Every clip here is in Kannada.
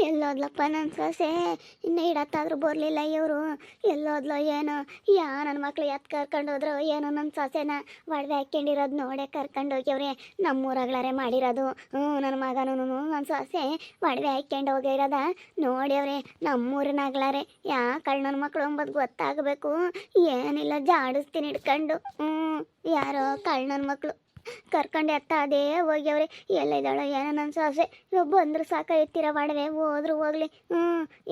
ಎಲ್ಲೋದ್ಲಪ್ಪ ನನ್ನ ಸೊಸೆ ಇನ್ನು ಇಡತ್ತಾದ್ರೂ ಬರಲಿಲ್ಲ ಇವರು. ಎಲ್ಲೋದ್ಲೋ ಏನೋ, ನನ್ನ ಮಕ್ಳು ಎತ್ತು ಕರ್ಕೊಂಡು ಹೋದ್ರು ಏನೋ ನನ್ನ ಸೊಸೆನ ಒಡವೆ ಹಾಕ್ಕೊಂಡಿರೋದು ನೋಡೇ ಕರ್ಕೊಂಡು ಹೋಗ್ಯವ್ರೆ. ನಮ್ಮೂರಾಗ್ಲಾರೆ ಮಾಡಿರೋದು. ನನ್ನ ಮಗನೂ ನನ್ನ ಸೊಸೆ ಒಡವೆ ಹಾಕ್ಕೊಂಡು ಹೋಗಿರೋದ ನೋಡ್ಯವ್ರೆ ನಮ್ಮೂರಿನಾಗ್ಲಾರೆ. ಯಾಕೆ ನನ್ನ ಮಕ್ಳು ಅಂಬೋದು ಗೊತ್ತಾಗಬೇಕು. ಏನಿಲ್ಲ ಜಾಡಿಸ್ತೀನಿ ಹಿಡ್ಕೊಂಡು. ಯಾರೋ ನನ್ನ ಮಕ್ಳು ಕರ್ಕೊಂಡು ಎತ್ತ ಅದೇ ಹೋಗ್ಯವ್ರೆ. ಎಲ್ಲ ಇದ್ದಾಳೋ ಏನೋ ನನ್ನ ಸೊಸೆ. ಬಂದ್ರು ಸಾಕ ಎತ್ತಿರ ಒಡವೆ ಹೋದ್ರು ಹೋಗ್ಲಿ.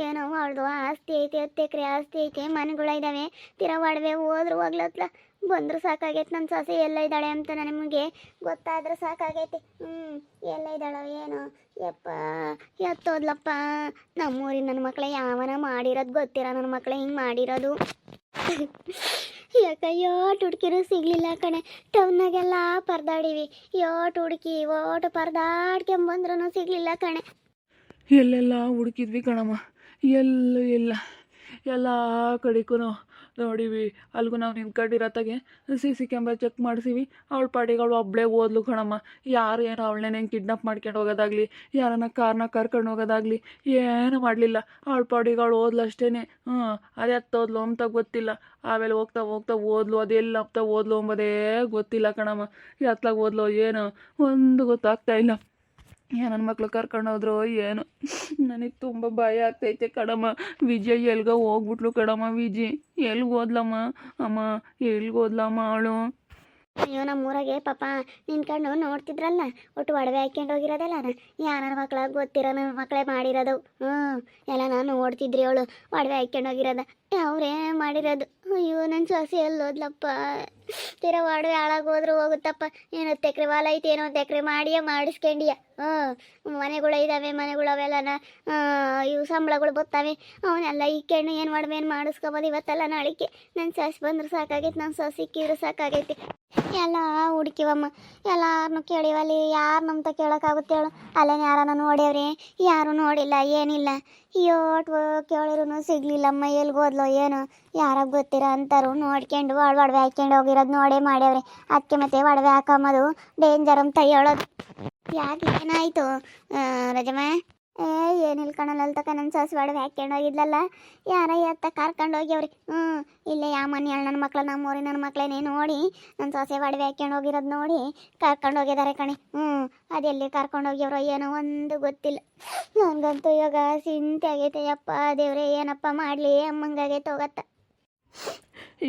ಏನೋ ಅವಳ್ದು ಆಸ್ತಿ ಐತೆ, 10 ಎಕರೆ ಆಸ್ತಿ ಐತೆ, ಮನೆಗಳ ಇದ್ದಾವೆ. ತೀರ ಒಡವೆ ಹೋದ್ರು ಹೋಗ್ಲತ್ಲ. ಬಂದ್ರು ಸಾಕಾಗೈತೆ ನನ್ನ ಸೊಸೆ ಎಲ್ಲ ಇದ್ದಾಳೆ ಅಂತ ನನಗೆ ಗೊತ್ತಾದ್ರೆ ಸಾಕಾಗೈತೆ. ಎಲ್ಲ ಇದ್ದಾಳೋ ಏನೋ. ಯಪ್ಪ ಎತ್ತೋದ್ಲಪ್ಪ. ನಮ್ಮೂರಿನ ನನ್ನ ಮಕ್ಳೆ ಯಾವನ ಮಾಡಿರೋದು ಗೊತ್ತಿರ ನನ್ನ ಮಕ್ಳೆ ಹಿಂಗೆ ಮಾಡಿರೋದು. ಯಾಕ ಯೋಟ್ ಹುಡುಕಿರು ಸಿಗ್ಲಿಲ್ಲ ಕಣೆ. ಟೌನ್ನಾಗೆಲ್ಲ ಪರದಾಡಿವಿ. ಯೋಟ್ ಹುಡುಕಿ ಓಟು ಪರದಾಡ್ಕೊಂಬಂದ್ರೂ ಸಿಗ್ಲಿಲ್ಲ ಕಣೆ. ಎಲ್ಲೆಲ್ಲ ಹುಡುಕಿದ್ವಿ ಕಣಮ್ಮ, ಎಲ್ಲೂ ಇಲ್ಲ. ಎಲ್ಲ ಕಡೆಗೂ ನೋಡಿವಿ. ಅಲ್ಲಿಗೂ ನಾವು ನಿಂತ್ಕೊಂಡಿರತ್ತಾಗೆ CC ಕ್ಯಾಮ್ರಾ ಚೆಕ್ ಮಾಡಿಸಿವಿ. ಅವಳ ಪಾಡಿಗಳು ಒಬ್ಬಳೇ ಓದ್ಲು ಕಣಮ್ಮ. ಯಾರು ಏನೋ ಅವಳನ್ನೇ ಕಿಡ್ನಾಪ್ ಮಾಡ್ಕೊಂಡು ಹೋಗೋದಾಗಲಿ, ಯಾರನ್ನ ಕಾರ್ನ ಕರ್ಕೊಂಡು ಹೋಗೋದಾಗಲಿ ಏನೂ ಮಾಡಲಿಲ್ಲ. ಅವಳ ಪಾಡಿಗಳು ಓದ್ಲು ಅಷ್ಟೇ. ಅದೇ ಹತ್ತೋದ್ಲು ಅಂತ ಗೊತ್ತಿಲ್ಲ. ಆಮೇಲೆ ಹೋಗ್ತಾ ಹೋಗ್ತಾ ಓದ್ಲು, ಅದೆಲ್ಲ ಹಪ್ತಾ ಓದ್ಲು ಅಂಬೋದೇ ಗೊತ್ತಿಲ್ಲ ಕಣಮ್ಮ. ಎತ್ಲಾಗ ಓದ್ಲು ಏನೋ ಒಂದು ಗೊತ್ತಾಗ್ತಾ ಇಲ್ಲ. ನನ್ನ ಮಕ್ಳು ಕರ್ಕೊಂಡೋದ್ರು ಏನು. ನನಗೆ ತುಂಬ ಭಯ ಆಗ್ತೈತೆ ಕಣಮ್ಮ. ವಿಜಯ್ ಎಲ್ಗೋ ಹೋಗ್ಬಿಟ್ಲು ಕಣಮ್ಮ. ವಿಜಯ್ ಎಲ್ಗೆ ಹೋದ್ಲಮ್ಮ? ಅಮ್ಮ ಎಲ್ಗೆ ಹೋದ್ಲಮ್ಮ ಅವಳು? ಅಯ್ಯೋ ನಮ್ಮೂರಾಗೆ ಪಾಪ ನಿನ್ಕೊಂಡು ನೋಡ್ತಿದ್ರಲ್ಲ, ಒಟ್ಟು ಒಡವೆ ಹಾಕ್ಕೊಂಡು ಹೋಗಿರೋದಲ್ಲ. ಯಾರ ಮಕ್ಳ ಗೊತ್ತಿರೋ ನನ್ನ ಮಕ್ಕಳೇ ಮಾಡಿರೋದು. ಎಲ್ಲ ನಾನು ನೋಡ್ತಿದ್ರಿ ಅವಳು ಒಡವೆ ಹಾಕ್ಕೊಂಡು ಹೋಗಿರೋದ. ಅವರೇ ಮಾಡಿರೋದು. ಅಯ್ಯೋ ನನ್ನ ಸೊಸೆ ಎಲ್ಲೋದ್ಲಪ್ಪ. ತೀರ ಒಡವೆ ಹಾಳಾಗೋದ್ರು ಹೋಗುತ್ತಪ್ಪ. ಏನೋ 10 ಎಕರೆ ಹೊಲ ಐತೆ, ಏನೋ 1 ಎಕರೆ ಮಾಡಿಸ್ಕೊಂಡಿಯ. ಮನೆಗಳು ಇದ್ದಾವೆ, ಮನೆಗಳು ಅವೆಲ್ಲನ ಇವು ಸಂಬಳಗಳು ಬರ್ತವೆ. ಅವನ್ನೆಲ್ಲ ಇಕ್ಕೊಂಡು ಏನು ಒಡವೆ ಏನು ಮಾಡಿಸ್ಕೊಬೋದು ಇವತ್ತೆಲ್ಲ ನಾಳಿಕೆ. ನನ್ನ ಸೊಸೆ ಬಂದ್ರೆ ಸಾಕಾಗೈತೆ, ನನ್ನ ಸೊಸೆ ಸಿಕ್ಕಿದ್ರೆ ಸಾಕಾಗೈತೆ. ಎಲ್ಲ ಹುಡುಕಿವಮ್ಮ, ಎಲ್ಲಾರನ್ನು ಕೇಳಿವಲ್ಲಿ. ಯಾರು ನಮ್ತ ಕೇಳೋಕ್ಕಾಗುತ್ತೆ ಹೇಳು? ಅಲ್ಲೇನು ಯಾರನ್ನ ನೋಡ್ಯವ್ರಿ? ಯಾರು ನೋಡಿಲ್ಲ, ಏನಿಲ್ಲ. ಯೋಟ್ ಕೇಳಿದ್ರು ಸಿಗ್ಲಿಲ್ಲಮ್ಮ. ಎಲ್ಗೋದ್ಲೋ ಏನೋ, ಯಾರಾಗ ಗೊತ್ತಿರ ಅಂತಾರು ನೋಡ್ಕೊಂಡು ಒಡವೆ ಹಾಕ್ಕೊಂಡು ಹೋಗಿರೋದು ನೋಡೇ ಮಾಡ್ಯವ್ರಿ. ಅದಕ್ಕೆ ಮತ್ತೆ ಒಡವೆ ಹಾಕೊಂಬೋದು ಡೇಂಜರ್ ಅಂತ ಹೇಳೋದು. ಯಾಕೆ ಏನಾಯಿತು ರಜಮ್ಮ? ಏನಿಲ್ಲ ಕಣಲ್ಲ ತಕ ನನ್ನ ಸೊಸೆ ಒಡವೆ ಹಾಕ್ಕೊಂಡು ಹೋಗಿದ್ಲಲ್ಲ, ಯಾರ ಎತ್ತ ಕರ್ಕೊಂಡು ಹೋಗ್ಯವ್ರಿ. ಇಲ್ಲೇ ಯಾವ ಮನೆ ಹೇಳಿ ನನ್ನ ಮಕ್ಳು, ನಮ್ಮೂರಿ ನನ್ನ ಮಕ್ಳೇನೆ ನೋಡಿ ನನ್ನ ಸೊಸೆ ಒಡವೆ ಹಾಕ್ಕೊಂಡು ಹೋಗಿರೋದು ನೋಡಿ ಕರ್ಕೊಂಡು ಹೋಗಿದ್ದಾರೆ ಕಣೆ. ಅದೆಲ್ಲಿ ಕರ್ಕೊಂಡು ಹೋಗ್ಯವ್ರೋ ಏನೋ ಒಂದು ಗೊತ್ತಿಲ್ಲ. ನನಗಂತೂ ಇವಾಗ ಚಿಂತೆ ಆಗೈತೆ. ಯಪ್ಪ ದೇವ್ರೆ ಏನಪ್ಪ ಮಾಡಲಿ ಅಮ್ಮಂಗಾಗೈತೆ ಹೋಗತ್ತ.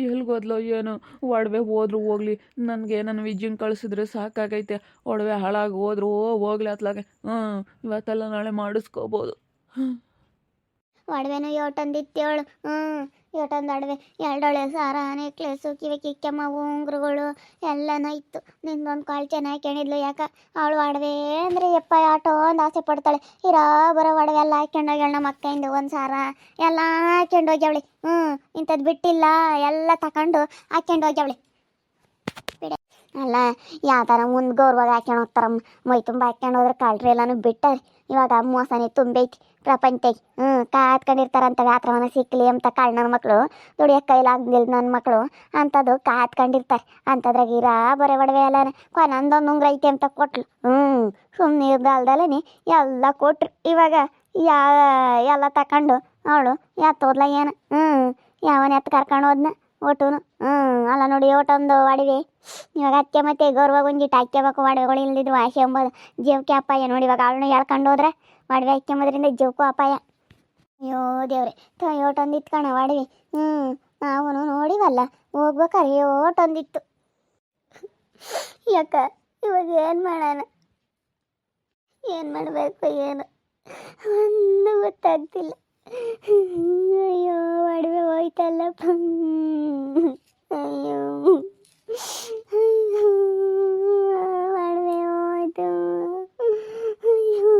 ಎಲ್ಗೋದ್ಲೋ ಏನು. ಒಡವೆ ಹೋದ್ರು ಹೋಗ್ಲಿ, ನನಗೆ ನನ್ನ ವಿಜಯನ್ ಕಳಿಸಿದ್ರೆ ಸಾಕಾಗೈತೆ. ಒಡವೆ ಹಾಳಾಗಿ ಹೋದ್ರು ಹೋಗ್ಲಿ ಅತ್ಲಾಗೆ. ಇವತ್ತೆಲ್ಲ ನಾಳೆ ಮಾಡಿಸ್ಕೋಬೋದು. ಒಡವೆನೂ ಯೋಟೊಂದಿತ್ತೇಳು. ಯೋಟೊಂದು ಒಡವೆ, 2 ಒಳೆ ಸಾರ, ನೆಕ್ಲೆಸು, ಕಿವಿ ಕಿಕ್ಕಮ್ಮ, ಉಂಗುರುಗಳು ಎಲ್ಲನೂ ಇತ್ತು. ನಿಂದೊಂದು ಕಾಳು ಚೆನ್ನಾಗಿ ಹಾಕ್ಯಣಿದ್ಲು. ಯಾಕ ಅವಳು ಒಡವೆ ಅಂದರೆ ಯಪ್ಪ ಆಟೋ ಒಂದು ಆಸೆ ಪಡ್ತಾಳೆ. ಬರೋ ಒಡವೆ ಎಲ್ಲ ಹಾಕ್ಕೊಂಡು ಹೋಗ್ಯಾಳ. ನಮ್ಮ ಅಕ್ಕಂದು ಒಂದು ಸಾರ ಎಲ್ಲ ಹಾಕ್ಕೊಂಡು ಹೋಗ್ಯಾವಳಿ. ಇಂಥದ್ದು ಬಿಟ್ಟಿಲ್ಲ, ಎಲ್ಲ ತಗೊಂಡು ಹಾಕ್ಕೊಂಡು ಹೋಗ್ಯಾವಳಿ. ಬಿಡೆ ಅಲ್ಲ, ಯಾವ ಥರ ಮುಂದೆ ಗೌರವಾಗ ಹಾಕ್ಕೊಂಡು ಹೋಗ್ತಾರಮ್ಮ. ಮೈ ತುಂಬ ಹಾಕ್ಕೊಂಡು ಹೋದ್ರೆ ಕಳ್ರಿ ಎಲ್ಲನೂ ಬಿಟ್ಟಾರೆ. ಇವಾಗ ಮೋಸನೇ ತುಂಬೈತಿ ಪ್ರಪಂಚಕ್ಕೆ. ಕಾತ್ಕೊಂಡಿರ್ತಾರಂತ ವ್ಯಾತ್ರವನ್ನ ಸಿಕ್ಕಲಿ ಅಂತ ನನ್ನ ಮಕ್ಕಳು ದುಡಿಯೋಕ್ಕೆ ಕೈಲಾಗಂಗಿಲ್ಲ. ನನ್ನ ಮಕ್ಕಳು ಅಂಥದ್ದು ಕಾತ್ಕೊಂಡಿರ್ತಾರೆ. ಅಂಥದ್ರಾಗ ಬರೀ ಒಡವೆ ಎಲ್ಲ ನಂದೊಂದು ಉಂಗ್ರ ಐತೆ ಅಂತ ಕೊಟ್ಲು. ಸುಮ್ಮನೆ ಇರ್ದಲ್ದಲ್ಲೇ ಎಲ್ಲ ಕೊಟ್ರು. ಇವಾಗ ಎಲ್ಲ ತಕೊಂಡು ಅವಳು ಎತ್ತೋದ್ಲ ಏನು. ಯಾವನ ಎತ್ತು ಕರ್ಕೊಂಡು ಹೋದ್ನ ಒಟ್ಟುನು. ಅಲ್ಲ ನೋಡಿ ಒಟ್ಟೊಂದು ಒಡವೆ. ಇವಾಗ ಅದಕ್ಕೆ ಮತ್ತೆ ಗೌರವಾಗ ಒಂದಿಟ್ಟು ಹಾಕ್ಯಬೇಕು. ಒಡವೆಗಳು ಇಲ್ದಿದ್ರು ಆಸೆ ಎಂಬುದು ಜೀವಕ್ಕೆ ಅಪಾಯ. ನೋಡಿ ಇವಾಗ ಅವಳನ್ನು ಹೇಳ್ಕೊಂಡು ಹೋದ್ರೆ ಒಡವೆ ಹಾಕ್ಯಂಬೋದ್ರಿಂದ ಜೀವಕ್ಕೂ ಅಪಾಯ. ಅಯ್ಯೋ ದೇವ್ರೆ, ಯೋಟೊಂದು ಇತ್ತು ಕಣ ಒಡವೆ. ನಾವು ನೋಡಿವಲ್ಲ ಹೋಗ್ಬೇಕಾರೆ ಯೋಟೊಂದಿತ್ತು. ಯಾಕ ಇವಾಗ ಏನು ಮಾಡೋಣ, ಏನು ಮಾಡಬೇಕು ಏನು ಒಂದು ಗೊತ್ತಾಗ್ತಿಲ್ಲ. ಅಯ್ಯೋ ಒಡವೆ ಹೋಯ್ತಲ್ಲಪ್ಪ. ಅಯ್ಯೋ ಒಡವೆ ಹೋಯ್ತು. ಅಯ್ಯೋ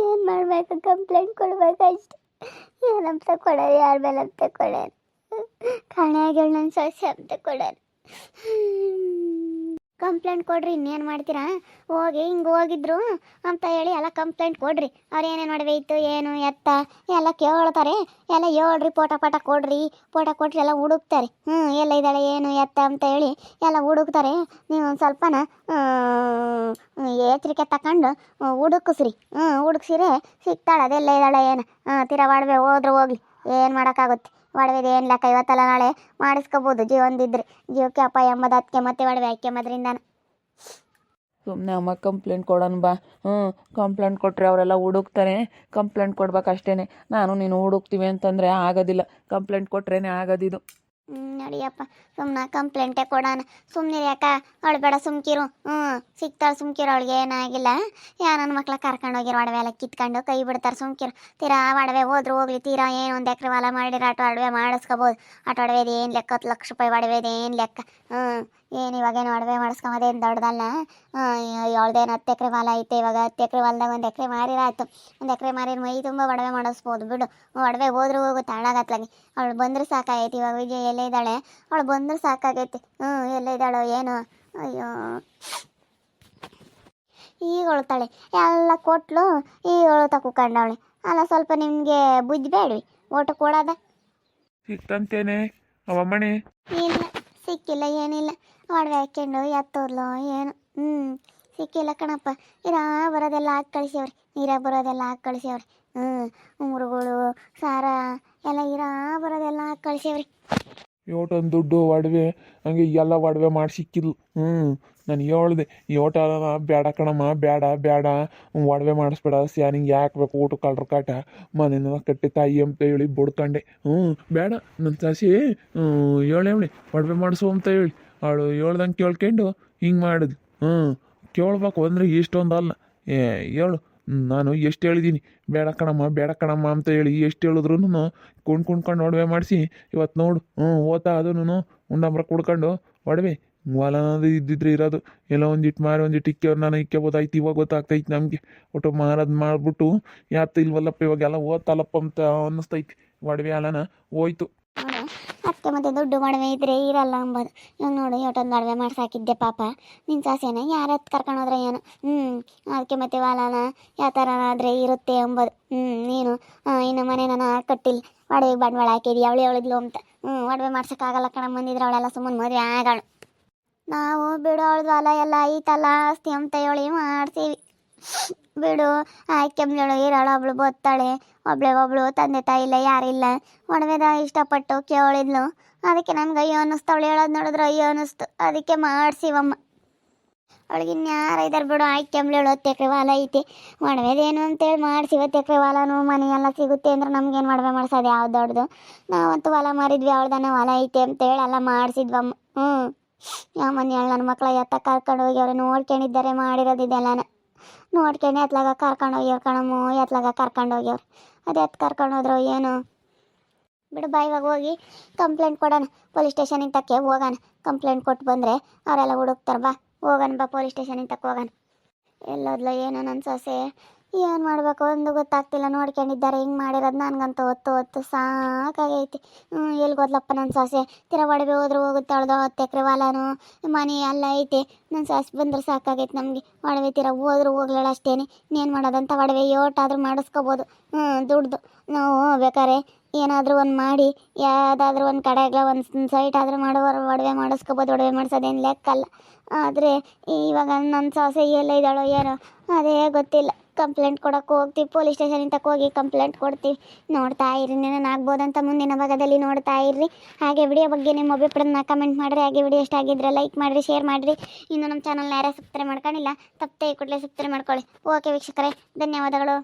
ಏನು ಮಾಡಬೇಕು? ಕಂಪ್ಲೇಂಟ್ ಕೊಡ್ಬೇಕಷ್ಟೆ. ಏನಂತ ಕೊಡೋರು, ಯಾರ ಮೇಲೆ ಅಂತ ಕೊಡೋರು? ಕಾಣೆಗಳು ನನ್ನ ಸೊಸೆ ಅಂತ ಕೊಡೋರು. ಕಂಪ್ಲೇಂಟ್ ಕೊಡ್ರಿ, ಇನ್ನೇನು ಮಾಡ್ತೀರಾ? ಹೋಗಿ ಹಿಂಗೆ ಹೋಗಿದ್ರು ಅಂತ ಹೇಳಿ ಎಲ್ಲ ಕಂಪ್ಲೇಂಟ್ ಕೊಡ್ರಿ. ಅವ್ರು ಏನೇನು ಒಡವೆ ಇತ್ತು ಏನು ಎತ್ತ ಎಲ್ಲ ಕೇಳ್ತಾರೆ. ಎಲ್ಲ ಹೇಳ್ರಿ, ಫೋಟೋ ಕೊಡ್ರಿ. ಫೋಟೋ ಕೊಟ್ರಿ ಎಲ್ಲ ಹುಡುಕ್ತಾರೆ. ಎಲ್ಲ ಇದ್ದಾಳೆ ಏನು ಎತ್ತ ಅಂತ ಹೇಳಿ ಎಲ್ಲ ಹುಡುಕ್ತಾರೆ. ನೀವು ಒಂದು ಸ್ವಲ್ಪನ ಎಚ್ಚರಿಕೆ ತಗೊಂಡು ಹುಡುಕಿಸ್ರಿ. ಹುಡುಕ್ಸಿರೆ ಸಿಗ್ತಾಳೆ, ಅದೆಲ್ಲ ಇದ್ದಾಳೆ ಏನು. ತೀರಾ ಒಡವೆ ಹೋದ್ರೆ ಹೋಗ್ಲಿ, ಏನು ಮಾಡೋಕ್ಕಾಗುತ್ತೆ. ಒಡವೆದು ಏನು ಲೆಕ್ಕ, ಇವತ್ತಲ್ಲ ನಾಳೆ ಮಾಡಿಸ್ಕೋಬೋದು ಜೀವನದಿದ್ರೆ. ಜೀವಕ್ಕೆ ಅಪಾಯ ಎಂಬುದು ಅದಕ್ಕೆ ಮತ್ತೆ ಒಡವೆ ಹಾಕ್ಯಂಬದ್ರಿಂದ. ಸುಮ್ಮನೆ ಅಮ್ಮ ಕಂಪ್ಲೇಂಟ್ ಕೊಡೋಣ ಬಾ. ಕಂಪ್ಲೇಂಟ್ ಕೊಟ್ಟರೆ ಅವರೆಲ್ಲ ಹುಡುಕ್ತಾರೆ. ಕಂಪ್ಲೇಂಟ್ ಕೊಡ್ಬೇಕು ಅಷ್ಟೇ. ನಾನು ನೀನು ಹುಡುಕ್ತೀವಿ ಅಂತಂದರೆ ಆಗೋದಿಲ್ಲ. ಕಂಪ್ಲೇಂಟ್ ಕೊಟ್ರೇ ಆಗೋದಿದು. ನಡಿಯಪ್ಪ, ಸುಮ್ಮನೆ ಕಂಪ್ಲೇಂಟೇ ಕೊಡೋಣ. ಸುಮ್ಮನೆ ಯಾಕ ಅವಳು ಬೇಡ, ಸುಮ್ಕಿರು. ಸಿಗ್ತಾಳೆ, ಸುಮ್ಕಿರು. ಅವಳಿಗೆ ಏನಾಗಿಲ್ಲ. ನನ್ನ ಮಕ್ಳ ಕರ್ಕೊಂಡು ಹೋಗಿರೋ ಒಡವೆ ಎಲ್ಲ ಕಿತ್ಕೊಂಡು ಕೈ ಬಿಡ್ತಾರೆ, ಸುಮ್ಕಿರು. ತೀರಾ ಒಡವೆ ಹೋದ್ರು ಹೋಗ್ಲಿ. ತೀರಾ ಏನು ಒಂದು ಎಕರೆ ಹೊಲ ಮಾಡಿರೋ ಆಟೋ ಒಡವೆ ಮಾಡಿಸ್ಕೋಬೋದು. ಆಟೋ ಒಡವೆದು ಏನು ಲೆಕ್ಕ, 10 ಲಕ್ಷ ರೂಪಾಯಿ ಒಡವೆದು ಏನು ಲೆಕ್ಕ. ಏನು ಇವಾಗೇನು ಒಡವೆ ಮಾಡಿಸ್ಕೊಂಬೋದೇನು ದೊಡ್ಡದಲ್ಲ. ಅವಳದೇನು 10 ಎಕರೆ ಹೊಲ ಐತೆ. ಇವಾಗ 10 ಎಕರೆ ಹೊಲದಾಗ 1 ಎಕರೆ ಮಾರಿರಾಯ್ತು. 1 ಎಕರೆ ಮಾರಿದ ಮೈ ತುಂಬ ಒಡವೆ ಮಾಡಿಸ್ಬೋದು ಬಿಡು. ಒಡವೆ ಹೋದ್ರೂ ಹೋಗುತ್ತೆ ಹಾಳಾಗತ್ಲಾಗಿ. ಅವಳು ಬಂದ್ರೆ ಸಾಕಾಗೈತಿ. ಇವಾಗ ವಿಜಯ್ ಎಲ್ಲೇ ಇದ್ದಾಳೆ, ಅವಳು ಬಂದ್ರೆ ಸಾಕಾಗೈತಿ. ಎಲ್ಲೇ ಇದ್ದಾಳೋ ಏನು. ಅಯ್ಯೋ, ಈಗ ಹೊಳ್ತಾಳೆ. ಎಲ್ಲ ಕೊಟ್ಲು, ಈಗ ಹೊಳ್ತಾ ಕೂಕೊಂಡವಳೆ. ಅಲ್ಲ, ಸ್ವಲ್ಪ ನಿಮಗೆ ಬುದ್ಧಿ ಬೇಡ್ವಿ ಓಟು ಕೊಡೋದ. ಸಿಕ್ತಂತೇನೆ ಅವಮ್ಮಣಿ? ಇಲ್ಲ, ಸಿಕ್ಕಿಲ್ಲ, ಏನಿಲ್ಲ. ಒಡವೆ ಹಾಕ್ಕೊಂಡು ಎತ್ತೋದ್ಲು ಏನು. ಸಿಕ್ಕಿಲ್ಲ ಕಣಪ್ಪ. ಇರಾ ಬರೋದೆಲ್ಲ ಹಾಕಿ ಕಳಿಸ್ಯವ್ರಿ. ನೀರಾಗ ಬರೋದೆಲ್ಲ ಹಾಕಿ ಕಳಿಸ್ಯವ್ರಿ. ಉಂಗುರುಗಳು ಸಾರ ಎಲ್ಲ ಇರಾ ಬರೋದೆಲ್ಲ ಹಾಕಿ ಕಳಿಸ್ಯವ್ರಿ. ಯೋಟೊಂದು ದುಡ್ಡು ಒಡವೆ ಹಂಗೆ ಎಲ್ಲ ಒಡವೆ ಮಾಡಿ ಸಿಕ್ಕಿದ್ಲು. ನಾನು ಹೇಳ್ದೆ, ಈ ಓಟ ಬೇಡ ಕಣಮ್ಮ, ಬೇಡ ಒಡವೆ ಮಾಡಿಸ್ಬೇಡ. ಸ್ಯಾನಿಂಗ್ ಯಾಕೆ ಬೇಕು ಊಟ ಕಳ್ರ ಕಾಟ, ಮನೇನ ಕಟ್ಟಿ ತಾಯಿ ಅಂತ ಹೇಳಿ ಬಡ್ಕಂಡೆ. ಬೇಡ ನನ್ನ ಸಸಿ ಹೇಳಿ ಒಡವೆ ಮಾಡಿಸು ಅಂತ ಹೇಳಿ ಅವಳು ಹೇಳ್ದಂಗೆ ಕೇಳ್ಕೊಂಡು ಹಿಂಗೆ ಮಾಡಿದ್ಲು. ಕೇಳ್ಬೇಕು ಅಂದರೆ ಇಷ್ಟೊಂದಲ್ಲ. ಹೇಳು, ನಾನು ಎಷ್ಟು ಹೇಳಿದ್ದೀನಿ ಬೇಡ ಕಣಮ್ಮ ಅಂತ ಹೇಳಿ. ಎಷ್ಟು ಹೇಳಿದ್ರು ಕುಣ್ಕೊಂಡು ಒಡವೆ ಮಾಡಿಸಿ ಇವತ್ತು ನೋಡು. ಓದ್ತಾ ಅದನ್ನು ಉಂಡಂಬ್ರ ಕುಡ್ಕೊಂಡು ಒಡವೆ ಹೊಲನದು ಇದ್ದಿದ್ರೆ ಇರೋದು. ಎಲ್ಲೋ ಒಂದಿಟ್ಟು ಮಾರಿ ಒಂದಿಟ್ಟು ಇಕ್ಕೆವ್ರು ನಾನು ಇಕ್ಕೆಬೋದಾಯ್ತು. ಇವಾಗ ಗೊತ್ತಾಗ್ತೈತಿ ನಮಗೆ. ಒಟ್ಟು ಮಾರದು ಮಾಡಿಬಿಟ್ಟು ಯಾತು ಇಲ್ವಲ್ಲಪ್ಪ ಇವಾಗೆಲ್ಲ ಓದ್ತಲ್ಲಪ್ಪ ಅಂತ ಅನ್ನಿಸ್ತೈತಿ. ಒಡವೆ ಅಲ್ಲನ ಹೋಯ್ತು. ಅದಕ್ಕೆ ಮತ್ತೆ ದುಡ್ಡು ಒಡವೆ ಇದ್ರೆ ಇರಲ್ಲ ಅಂಬೋದು. ಇವಾಗ ನೋಡು, ಇವತ್ತೊಂದು ಒಡವೆ ಮಾಡ್ಸಾಕಿದ್ದೆ ಪಾಪ. ನಿನ್ನ ಸಾಸೇನ ಯಾರು ಕರ್ಕೊಂಡು ಹೋದ್ರೆ ಏನು. ಅದಕ್ಕೆ ಮತ್ತೆ ವಾಲನ ಯಾವ ಥರ ಆದರೆ ಇರುತ್ತೆ ಅಂಬೋದು. ನೀನು ಇನ್ನು ಮನೆ ನಾನು ಕಟ್ಟಿಲ್ಲ, ಒಡವೆ ಬಂಡವಾಳ ಹಾಕಿದ್ವಿ. ಅವಳು ಹೇಳಿದ್ಲು ಅಂತ ಒಡವೆ ಮಾಡ್ಸೋಕ್ಕಾಗಲ್ಲ ಕಣ. ಬಂದಿದ್ರೆ ಅವಳೆಲ್ಲ ಸುಮ್ಮನೆ ಮದುವೆ ಆಗಳು. ನಾವು ಬಿಡು, ಅವಳದು ಹೊಲ ಎಲ್ಲ ಐತಲ್ಲ ಆಸ್ತಿ ಅಂತ ಹೇಳಿ ಮಾಡ್ತೀವಿ. ಬಿಡು, ಆಯ್ಕೆಂಬ್ಳು ಇರೋಳು, ಒಬ್ಳು ಬತ್ತಾಳೆ. ಒಬ್ಳು ತಂದೆ ತಾಯಿ ಇಲ್ಲ, ಯಾರಿಲ್ಲ. ಒಡವೆದ ಇಷ್ಟಪಟ್ಟು ಕೇಳಿದ್ಲು. ಅದಕ್ಕೆ ನಮ್ಗೆ ಅಯ್ಯೋ ಅನ್ನಿಸ್ತು. ಅವಳು ಹೇಳೋದು ನೋಡಿದ್ರೆ ಅಯ್ಯೋ ಅನ್ನಿಸ್ತು. ಅದಕ್ಕೆ ಮಾಡಿಸಿವಮ್ಮ. ಅವಳಿಗೆ ಇನ್ಯಾರ ಇದ್ದಾರೆ ಬಿಡು. ಆಯ್ಕೆಂಬ್ಳು 10 ಎಕರೆ ಹೊಲ ಐತಿ. ಒಡವೆದೇನು ಅಂತೇಳಿ ಮಾಡಿಸಿ. 10 ಎಕರೆ ಹೊಲನೂ ಮನೆ ಎಲ್ಲ ಸಿಗುತ್ತೆ ಅಂದ್ರೆ ನಮ್ಗೇನು ಒಡವೆ ಮಾಡ್ಸೋದು ಯಾವ್ದು ದೊಡ್ಡದು. ನಾವಂತೂ ಹೊಲ ಮಾರಿದ್ವಿ, ಅವಳ್ದನ್ನ ಹೊಲ ಐತೆ ಅಂತೇಳಿ ಎಲ್ಲ ಮಾಡಿಸಿದ್ವಮ್ಮ. ಯಾವ ಮನೆ ನನ್ನ ಮಕ್ಳ ಎತ್ತ ಕರ್ಕೊಂಡು ಹೋಗಿ ಅವ್ರು ನೋಡ್ಕೊಂಡಿದ್ದಾರೆ ಮಾಡಿರೋದಿದೆಲ್ಲನ. ನೋಡ್ಕೊಂಡು ಎತ್ಲಾಗ ಕರ್ಕೊಂಡು ಹೋಗ್ಯವ್ರು ಕಣಮ್ಮು, ಎತ್ಲಾಗ ಕರ್ಕೊಂಡು ಹೋಗ್ಯವ್ರು. ಅದು ಎತ್ತು ಕರ್ಕೊಂಡು ಹೋದ್ರು ಏನು. ಬಿಡು ಬಾ, ಇವಾಗ ಹೋಗಿ ಕಂಪ್ಲೇಂಟ್ ಕೊಡೋಣ. ಪೊಲೀಸ್ ಸ್ಟೇಷನಿಗೆ ತಕ್ಕೆ ಹೋಗೋಣ. ಕಂಪ್ಲೇಂಟ್ ಕೊಟ್ಟು ಬಂದರೆ ಅವರೆಲ್ಲ ಹುಡುಕ್ತಾರೆ. ಬಾ ಹೋಗೋಣ, ಬಾ ಪೊಲೀಸ್ ಸ್ಟೇಷನಿಗೆ ತಕ್ಕ ಹೋಗೋಣ. ಎಲ್ಲೋದ್ಲ ಏನೋ ನನ್ನ ಸೊಸೆ, ಏನು ಮಾಡಬೇಕು ಒಂದು ಗೊತ್ತಾಗ್ತಿಲ್ಲ. ನೋಡ್ಕೊಂಡಿದ್ದಾರೆ ಹಿಂಗೆ ಮಾಡಿರೋದು. ನನಗಂತೂ ಹೊತ್ತು ಸಾಕಾಗೈತಿ. ಎಲ್ಗೋದ್ಲಪ್ಪ ನನ್ನ ಸೊಸೆ. ತೀರಾ ಒಡವೆ ಹೋದ್ರೆ ಹೋಗುತ್ತೆ. ಅವಳ್ದು 10 ಎಕರೆ ಹೊಲನೂ ಮನೆ ಎಲ್ಲ ಐತೆ. ನನ್ನ ಸೊಸೆ ಬಂದ್ರೆ ಸಾಕಾಗೈತೆ ನಮಗೆ. ಒಡವೆ ತೀರಾ ಹೋದ್ರೂ ಹೋಗ್ಲೇಳ ಅಷ್ಟೇನೆ. ಇನ್ನೇನು ಮಾಡೋದಂತ. ಒಡವೆ ಯೋಟಾದ್ರೂ ಮಾಡಿಸ್ಕೋಬೋದು ದುಡ್ದು. ನಾವು ಬೇಕಾರೆ ಏನಾದರೂ ಒಂದು ಮಾಡಿ ಯಾವುದಾದ್ರೂ ಒಂದು ಕಡೆಗೆ ಒಂದು ಸೈಟ್ ಆದರೂ ಮಾಡೋರು ಒಡವೆ ಮಾಡಿಸ್ಕೋಬೋದು. ಒಡವೆ ಮಾಡಿಸೋದೇನು ಲೆಕ್ಕಲ್ಲ. ಆದರೆ ಇವಾಗ ನನ್ನ ಸೊಸೆ ಎಲ್ಲ ಇದ್ದಾಳೋ ಏನೋ ಅದೇ ಗೊತ್ತಿಲ್ಲ. ಕಂಪ್ಲೇಂಟ್ ಕೊಡೋಕೆ ಹೋಗ್ತೀವಿ. ಪೊಲೀಸ್ ಸ್ಟೇಷನಿಗೆ ತಕ್ಕ ಹೋಗಿ ಕಂಪ್ಲೇಂಟ್ ಕೊಡ್ತೀವಿ. ನೋಡ್ತಾ ಇರ್ರಿ, ಏನೇನು ಆಗ್ಬೋದಂತ ಮುಂದಿನ ಭಾಗದಲ್ಲಿ ನೋಡ್ತಾ ಇರ್ರಿ. ಹಾಗೆ ವಿಡಿಯೋ ಬಗ್ಗೆ ನಿಮ್ಮ ಅಭಿಪ್ರಾಯನ ಕಮೆಂಟ್ ಮಾಡಿರಿ. ಹಾಗೆ ವಿಡಿಯೋ ಇಷ್ಟ ಆಗಿದ್ರೆ ಲೈಕ್ ಮಾಡಿರಿ, ಶೇರ್ ಮಾಡಿರಿ. ಇನ್ನು ನಮ್ಮ ಚಾನಲ್ನ ಯಾರೇ ಸಬ್ಸ್ಕ್ರೈಬ್ ಮಾಡ್ಕೊಂಡಿಲ್ಲ, ತಪ್ಪದೆ ಕೂಡಲೇ ಸಬ್ಸ್ಕ್ರೈಬ್ ಮಾಡ್ಕೊಳ್ಳಿ. ಓಕೆ ವೀಕ್ಷಕರೇ, ಧನ್ಯವಾದಗಳು.